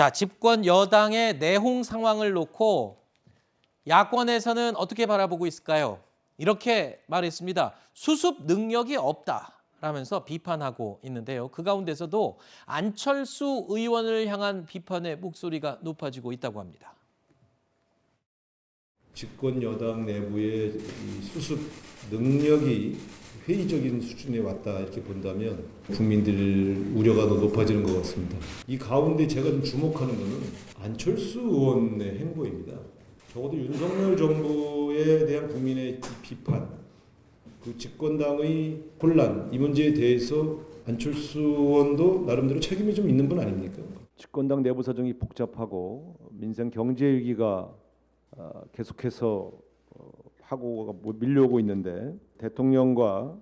자, 집권 여당의 내홍 상황을 놓고 야권에서는 어떻게 바라보고 있을까요? 이렇게 말했습니다. 수습 능력이 없다라면서 비판하고 있는데요. 그 가운데서도 안철수 의원을 향한 비판의 목소리가 높아지고 있다고 합니다. 집권 여당 내부의 이 수습 능력이 회의적인 수준에 왔다 이렇게 본다면 국민들 우려가 더 높아지는 것 같습니다. 이 가운데 제가 좀 주목하는 것은 안철수 의원의 행보입니다. 적어도 윤석열 정부에 대한 국민의 비판, 그 집권당의 혼란, 이 문제에 대해서 안철수 의원도 나름대로 책임이 좀 있는 분 아닙니까? 집권당 내부 사정이 복잡하고 민생 경제 위기가 계속해서 하고 밀려오고 있는데 대통령과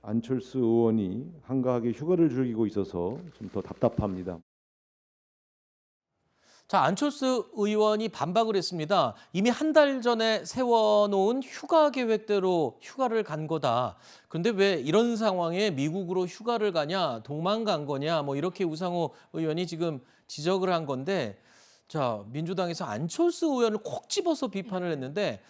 안철수 의원이 한가하게 휴가를 즐기고 있어서 좀 더 답답합니다. 자, 안철수 의원이 반박을 했습니다. 이미 한 달 전에 세워놓은 휴가 계획대로 휴가를 간 거다. 그런데 왜 이런 상황에 미국으로 휴가를 가냐, 도망간 거냐, 뭐 이렇게 우상호 의원이 지금 지적을 한 건데, 자, 민주당에서 안철수 의원을 콕 집어서 비판을 했는데,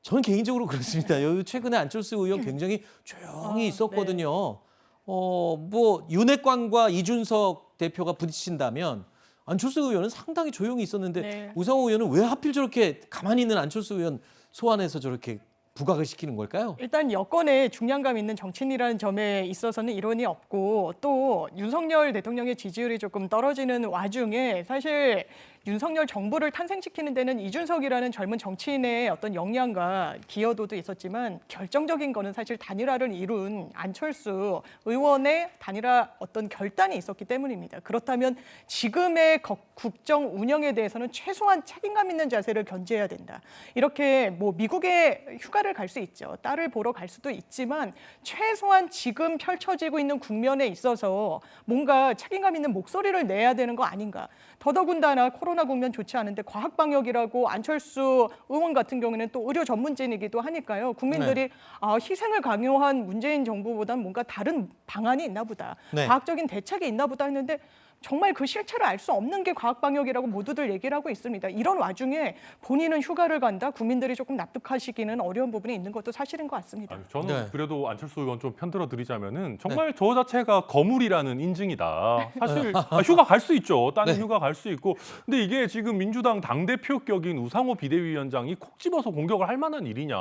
저는 개인적으로 그렇습니다. 최근에 안철수 의원 굉장히 조용히 있었거든요. 뭐 윤핵관과 이준석 대표가 부딪힌다면 안철수 의원은 상당히 조용히 있었는데 우상호 의원은 왜 하필 저렇게 가만히 있는 안철수 의원 소환해서 저렇게 부각을 시키는 걸까요? 일단 여권에 중량감 있는 정치인이라는 점에 있어서는 이론이 없고 또 윤석열 대통령의 지지율이 조금 떨어지는 와중에 사실 윤석열 정부를 탄생시키는 데는 이준석이라는 젊은 정치인의 어떤 역량과 기여도도 있었지만 결정적인 거는 사실 단일화를 이룬 안철수 의원의 단일화 어떤 결단이 있었기 때문입니다. 그렇다면 지금의 국정 운영에 대해서는 최소한 책임감 있는 자세를 견지해야 된다. 이렇게 뭐 미국에 휴가를 갈 수 있죠. 딸을 보러 갈 수도 있지만 최소한 지금 펼쳐지고 있는 국면에 있어서 뭔가 책임감 있는 목소리를 내야 되는 거 아닌가. 더더군다나 코로나 국면 좋지 않은데 과학 방역이라고 안철수 의원 같은 경우에는 또 의료 전문진이기도 하니까요. 국민들이 희생을 강요한 문재인 정부보다는 뭔가 다른 방안이 있나 보다. 과학적인 대책이 있나 보다 했는데 정말 그 실체를 알 수 없는 게 과학 방역이라고 모두들 얘기를 하고 있습니다. 이런 와중에 본인은 휴가를 간다, 국민들이 조금 납득하시기는 어려운 부분이 있는 것도 사실인 것 같습니다. 저는 그래도 안철수 의원 좀 편들어 드리자면은 정말 저 자체가 거물이라는 인증이다. 사실 휴가 갈 수 있죠. 딴 휴가 갈 수 있고. 근데 이게 지금 민주당 당대표격인 우상호 비대위원장이 콕 집어서 공격을 할 만한 일이냐.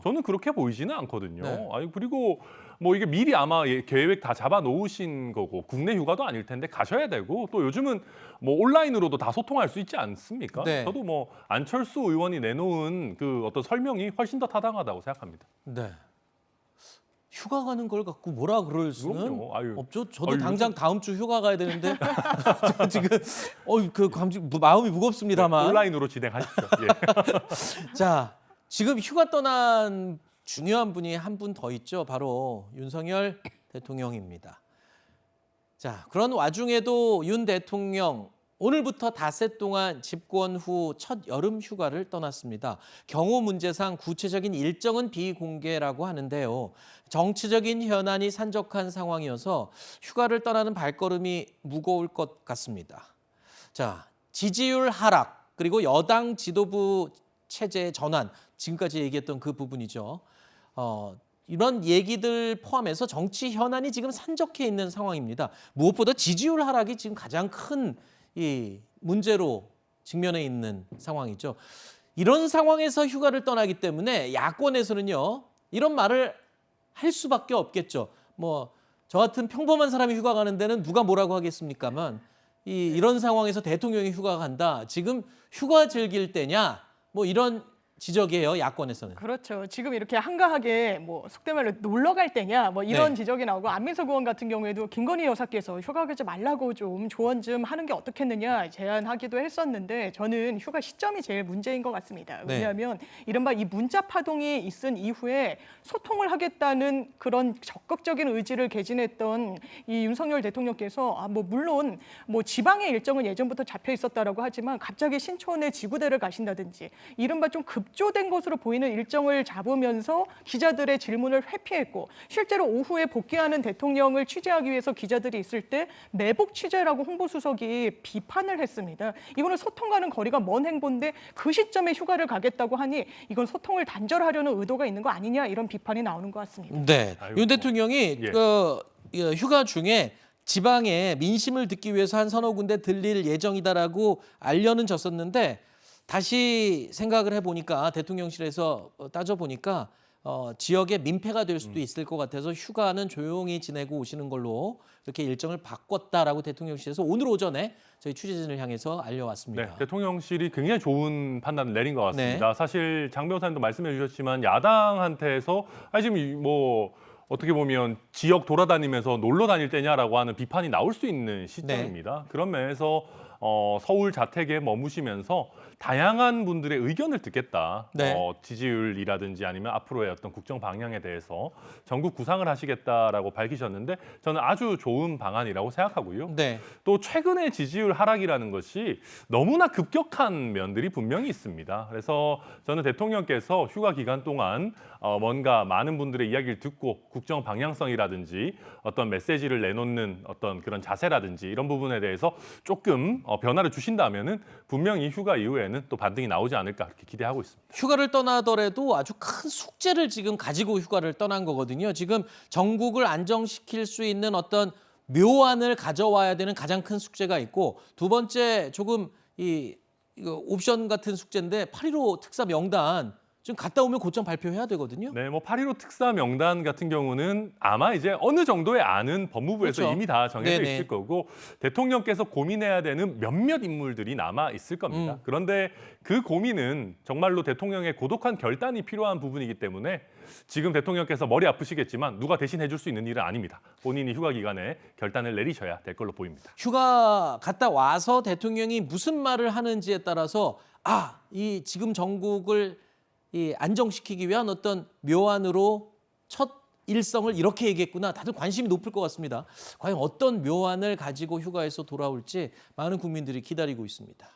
저는 그렇게 보이지는 않거든요. 아니 그리고 뭐 이게 미리 아마 계획 다 잡아 놓으신 거고 국내 휴가도 아닐 텐데 가셔야 되고 또 요즘은 뭐 온라인으로도 다 소통할 수 있지 않습니까? 저도 뭐 안철수 의원이 내놓은 그 어떤 설명이 훨씬 더 타당하다고 생각합니다. 휴가 가는 걸 갖고 뭐라 그럴 수는 없죠. 저도 당장 요즘... 다음 주 휴가 가야 되는데 지금 마음이 무겁습니다만 온라인으로 진행하십시오. 자, 지금 휴가 떠난 중요한 분이 한 분 더 있죠. 바로 윤석열 대통령입니다. 자, 그런 와중에도 윤 대통령 오늘부터 닷새 동안 집권 후 첫 여름 휴가를 떠났습니다. 경호 문제상 구체적인 일정은 비공개라고 하는데요. 정치적인 현안이 산적한 상황이어서 휴가를 떠나는 발걸음이 무거울 것 같습니다. 자, 지지율 하락 그리고 여당 지도부 체제의 전환 지금까지 얘기했던 그 부분이죠. 이런 얘기들 포함해서 정치 현안이 지금 산적해 있는 상황입니다. 무엇보다 지지율 하락이 지금 가장 큰 이 문제로 직면해 있는 상황이죠. 이런 상황에서 휴가를 떠나기 때문에 야권에서는요, 이런 말을 할 수밖에 없겠죠. 뭐 저 같은 평범한 사람이 휴가 가는 데는 누가 뭐라고 하겠습니까만 이런 상황에서 대통령이 휴가 간다. 지금 휴가 즐길 때냐? 뭐 이런 지적이에요, 야권에서는. 그렇죠. 지금 이렇게 한가하게 뭐 속된 말로 놀러 갈 때냐 뭐 이런 지적이 나오고 안민석 의원 같은 경우에도 김건희 여사께서 휴가 가지 말라고 좀 조언 좀 하는 게 어떻겠느냐 제안하기도 했었는데 저는 휴가 시점이 제일 문제인 것 같습니다. 왜냐하면 이른바 이 문자 파동이 있은 이후에 소통을 하겠다는 그런 적극적인 의지를 개진했던 이 윤석열 대통령께서 뭐 물론 뭐 지방의 일정은 예전부터 잡혀 있었다라고 하지만 갑자기 신촌에 지구대를 가신다든지 이른바 좀 급조된 것으로 보이는 일정을 잡으면서 기자들의 질문을 회피했고 실제로 오후에 복귀하는 대통령을 취재하기 위해서 기자들이 있을 때 매복 취재라고 홍보수석이 비판을 했습니다. 이거는 소통과는 거리가 먼 행보인데 그 시점에 휴가를 가겠다고 하니 이건 소통을 단절하려는 의도가 있는 거 아니냐 이런 비판이 나오는 것 같습니다. 네, 아이고, 윤 대통령이 예. 휴가 중에 지방에 민심을 듣기 위해서 한 서너 군데 들릴 예정이다라고 알려는 졌었는데 다시 생각을 해보니까 대통령실에서 따져보니까 지역의 민폐가 될 수도 있을 것 같아서 휴가는 조용히 지내고 오시는 걸로 이렇게 일정을 바꿨다라고 대통령실에서 오늘 오전에 저희 취재진을 향해서 알려왔습니다. 네, 대통령실이 굉장히 좋은 판단을 내린 것 같습니다. 사실 장 변호사님도 말씀해 주셨지만 야당한테서 지금 뭐 어떻게 보면 지역 돌아다니면서 놀러 다닐 때냐라고 하는 비판이 나올 수 있는 시점입니다. 그런 면에서 서울 자택에 머무시면서 다양한 분들의 의견을 듣겠다. 네. 지지율이라든지 아니면 앞으로의 어떤 국정 방향에 대해서 전국 구상을 하시겠다라고 밝히셨는데 저는 아주 좋은 방안이라고 생각하고요. 네. 또 최근의 지지율 하락이라는 것이 너무나 급격한 면들이 분명히 있습니다. 그래서 저는 대통령께서 휴가 기간 동안 뭔가 많은 분들의 이야기를 듣고 국정 방향성이라든지 어떤 메시지를 내놓는 어떤 그런 자세라든지 이런 부분에 대해서 조금 변화를 주신다면은 분명히 휴가 이후에는 또 반등이 나오지 않을까 그렇게 기대하고 있습니다. 휴가를 떠나더라도 아주 큰 숙제를 지금 가지고 휴가를 떠난 거거든요. 지금 전국을 안정시킬 수 있는 어떤 묘안을 가져와야 되는 가장 큰 숙제가 있고 두 번째 조금 이거 옵션 같은 숙제인데 8.15 특사 명단 지금 갔다 오면 곧장 발표해야 되거든요. 네, 뭐 8.15 특사 명단 같은 경우는 아마 이제 어느 정도의 안은 법무부에서 그렇죠. 이미 다 정해져 네네. 있을 거고 대통령께서 고민해야 되는 몇몇 인물들이 남아 있을 겁니다. 그런데 그 고민은 정말로 대통령의 고독한 결단이 필요한 부분이기 때문에 지금 대통령께서 머리 아프시겠지만 누가 대신 해줄 수 있는 일은 아닙니다. 본인이 휴가 기간에 결단을 내리셔야 될 걸로 보입니다. 휴가 갔다 와서 대통령이 무슨 말을 하는지에 따라서 이 지금 전국을 안정시키기 위한 어떤 묘안으로 첫 일성을 이렇게 얘기했구나. 다들 관심이 높을 것 같습니다. 과연 어떤 묘안을 가지고 휴가에서 돌아올지 많은 국민들이 기다리고 있습니다.